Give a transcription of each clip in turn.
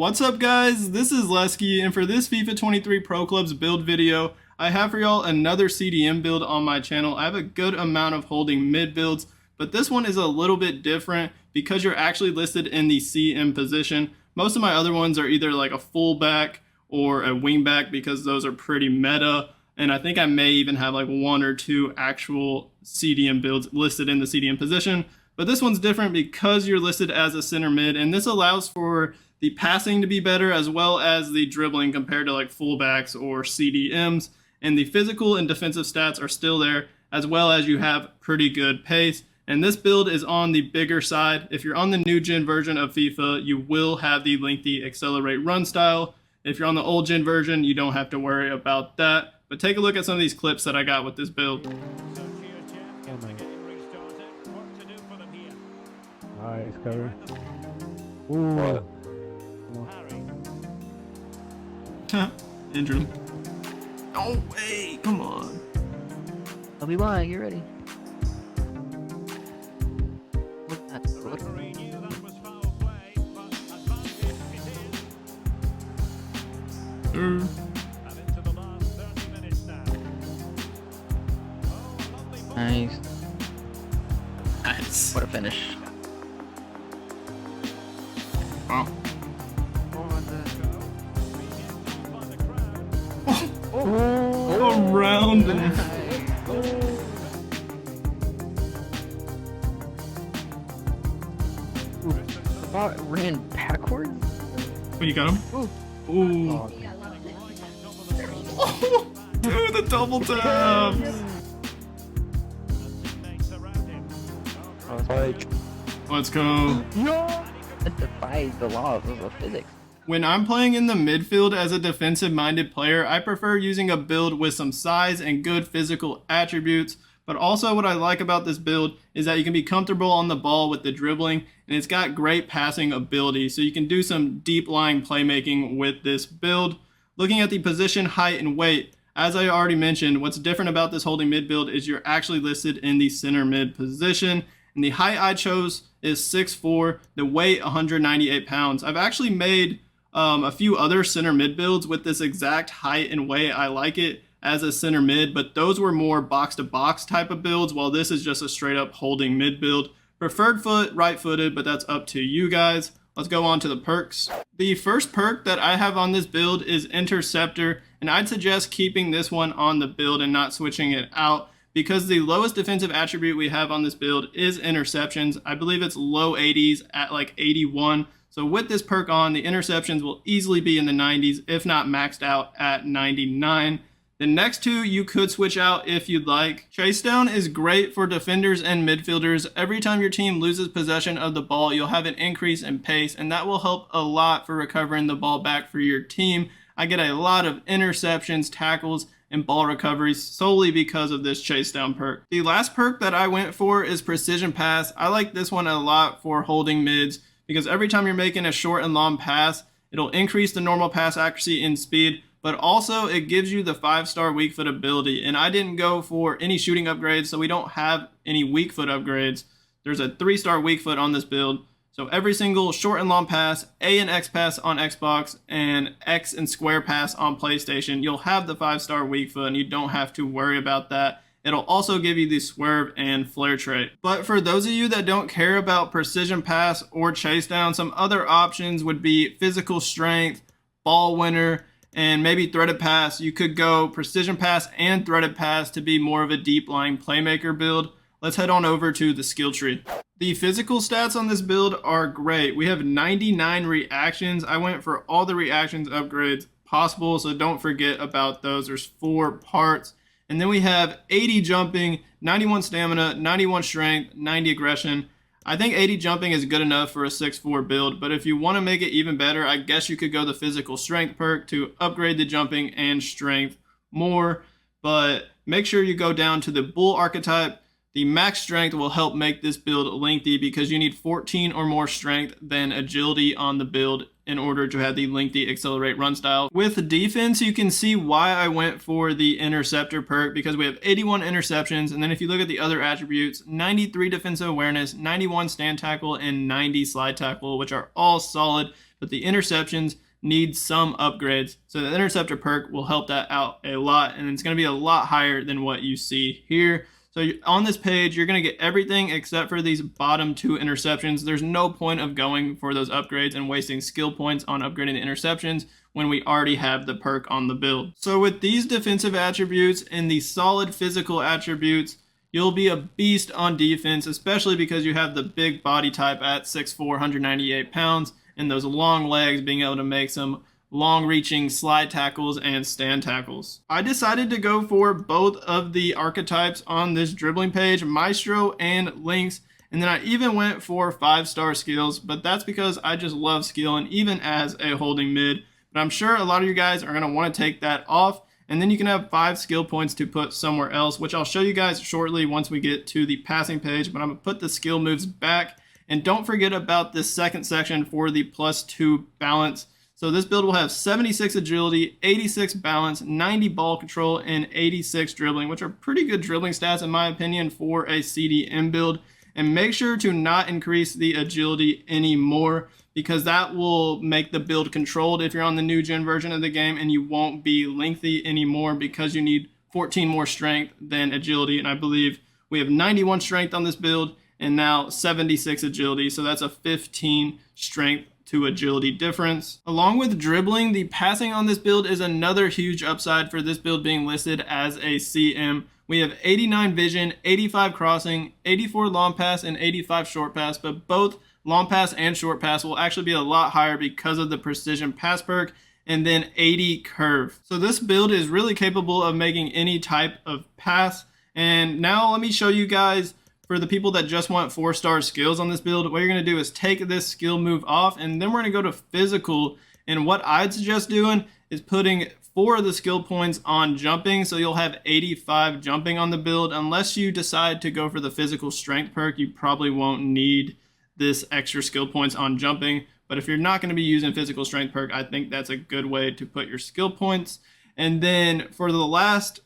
What's up guys, this is Lesky, and for this FIFA 23 Pro Clubs build video, I have for y'all another CDM build on my channel. I have a good amount of holding mid builds, but this one is a little bit different because you're actually listed in the CM position. Most of my other ones are either like a fullback or a wingback because those are pretty meta, and I think I may even have like one or two actual CDM builds listed in the CDM position. But this one's different because you're listed as a center mid, and this allows for the passing to be better as well as the dribbling compared to like fullbacks or CDMs. And the physical and defensive stats are still there, as well as you have pretty good pace. And this build is on the bigger side. If you're on the new gen version of FIFA, you will have the lengthy accelerate run style. If you're on the old gen version, you don't have to worry about that. But take a look at some of these clips that I got with this build. Nice cover. Ooh. Injured him. No way! Come on. I'll be lying. Get ready. Nice. Nice. What a finish. Wow. Oh, around and the ball ran backwards. Oh, you got him? Ooh. Ooh. Oh, Dude, the double tap. Let's go. That defies the laws of physics. When I'm playing in the midfield as a defensive-minded player, I prefer using a build with some size and good physical attributes. But also what I like about this build is that you can be comfortable on the ball with the dribbling, and it's got great passing ability. So you can do some deep-lying playmaking with this build. Looking at the position, height, and weight, as I already mentioned, what's different about this holding mid build is you're actually listed in the center mid position. And the height I chose is 6'4", the weight 198 pounds. I've actually made a few other center mid builds with this exact height and weight. I like it as a center mid, but those were more box to box type of builds, while this is just a straight up holding mid build. Preferred foot, right footed, but that's up to you guys. Let's go on to the perks. The first perk that I have on this build is Interceptor, and I'd suggest keeping this one on the build and not switching it out, because the lowest defensive attribute we have on this build is interceptions. I believe it's low 80s at like 81. So with this perk on, the interceptions will easily be in the 90s, if not maxed out at 99. The next two you could switch out if you'd like. Chase down is great for defenders and midfielders. Every time your team loses possession of the ball, you'll have an increase in pace, and that will help a lot for recovering the ball back for your team. I get a lot of interceptions, tackles, and ball recoveries solely because of this chase down perk. The last perk that I went for is Precision Pass. I like this one a lot for holding mids because every time you're making a short and long pass, it'll increase the normal pass accuracy and speed, but also it gives you the 5-star weak foot ability. And I didn't go for any shooting upgrades, so we don't have any weak foot upgrades. There's a 3-star weak foot on this build. So every single short and long pass, A and X pass on Xbox, and X and square pass on PlayStation, you'll have the 5-star weak foot and you don't have to worry about that. It'll also give you the swerve and flare trait. But for those of you that don't care about precision pass or chase down, some other options would be physical strength, ball winner, and maybe threaded pass. You could go precision pass and threaded pass to be more of a deep lying playmaker build. Let's head on over to the skill tree. The physical stats on this build are great. We have 99 reactions. I went for all the reactions upgrades possible, so don't forget about those. There's 4 parts. And then we have 80 jumping, 91 stamina, 91 strength, 90 aggression. I think 80 jumping is good enough for a 6'4" build, but if you want to make it even better, I guess you could go the physical strength perk to upgrade the jumping and strength more. But make sure you go down to the bull archetype. The max strength will help make this build lengthy because you need 14 or more strength than agility on the build in order to have the lengthy accelerate run style. With defense, you can see why I went for the interceptor perk because we have 81 interceptions, and then if you look at the other attributes, 93 defensive awareness, 91 stand tackle, and 90 slide tackle, which are all solid but the interceptions need some upgrades. So the interceptor perk will help that out a lot, and it's going to be a lot higher than what you see here. So on this page, you're going to get everything except for these bottom 2 interceptions. There's no point of going for those upgrades and wasting skill points on upgrading the interceptions when we already have the perk on the build. So with these defensive attributes and the solid physical attributes, you'll be a beast on defense, especially because you have the big body type at 6'4", 198 pounds, and those long legs being able to make some long-reaching slide tackles and stand tackles. I decided to go for both of the archetypes on this dribbling page, Maestro and Lynx, and then I even went for 5-star skills, but that's because I just love skill, and even as a holding mid. But I'm sure a lot of you guys are going to want to take that off, and then you can have 5 skill points to put somewhere else, which I'll show you guys shortly once we get to the passing page, but I'm going to put the skill moves back. And don't forget about this second section for the +2 balance. So this build will have 76 agility, 86 balance, 90 ball control, and 86 dribbling, which are pretty good dribbling stats in my opinion for a CDM build. And make sure to not increase the agility anymore, because that will make the build controlled if you're on the new gen version of the game, and you won't be lengthy anymore because you need 14 more strength than agility. And I believe we have 91 strength on this build and now 76 agility, so that's a 15 strength to agility difference. Along with dribbling, the passing on this build is another huge upside for this build being listed as a CM. We have 89 vision, 85 crossing, 84 long pass, and 85 short pass, but both long pass and short pass will actually be a lot higher because of the precision pass perk, and then 80 curve. So this build is really capable of making any type of pass. And now let me show you guys, for the people that just want 4-star skills on this build, what you're going to do is take this skill move off, and then we're going to go to physical. And what I'd suggest doing is putting 4 of the skill points on jumping, so you'll have 85 jumping on the build. Unless you decide to go for the physical strength perk, you probably won't need this extra skill points on jumping. But if you're not going to be using physical strength perk, I think that's a good way to put your skill points. And then for the last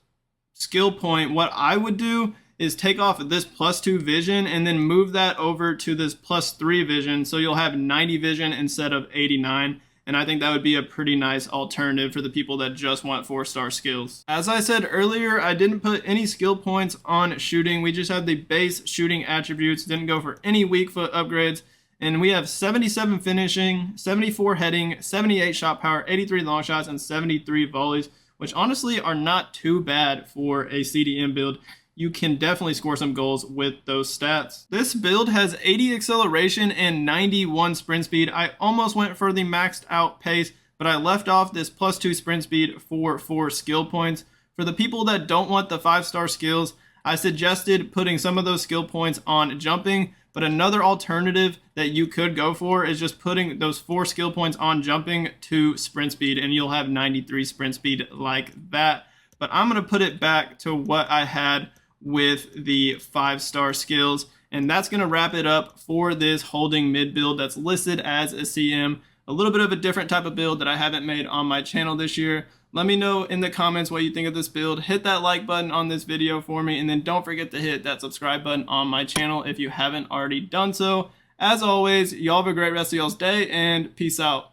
skill point, what I would do is take off this +2 vision and then move that over to this +3 vision, so you'll have 90 vision instead of 89. And I think that would be a pretty nice alternative for the people that just want 4-star skills. As I said earlier, I didn't put any skill points on shooting. We just had the base shooting attributes, didn't go for any weak foot upgrades. And we have 77 finishing, 74 heading, 78 shot power, 83 long shots, and 73 volleys, which honestly are not too bad for a CDM build. You can definitely score some goals with those stats. This build has 80 acceleration and 91 sprint speed. I almost went for the maxed out pace, but I left off this +2 sprint speed for 4 skill points. For the people that don't want the 5-star skills, I suggested putting some of those skill points on jumping, but another alternative that you could go for is just putting those 4 skill points on jumping to sprint speed, and you'll have 93 sprint speed like that. But I'm gonna put it back to what I had with the 5-star skills, and that's going to wrap it up for this holding mid build that's listed as a CM. A little bit of a different type of build that I haven't made on my channel this year. Let me know in the comments what you think of this build. Hit that like button on this video for me, and then don't forget to hit that subscribe button on my channel if you haven't already done so. As always, y'all have a great rest of y'all's day, and peace out.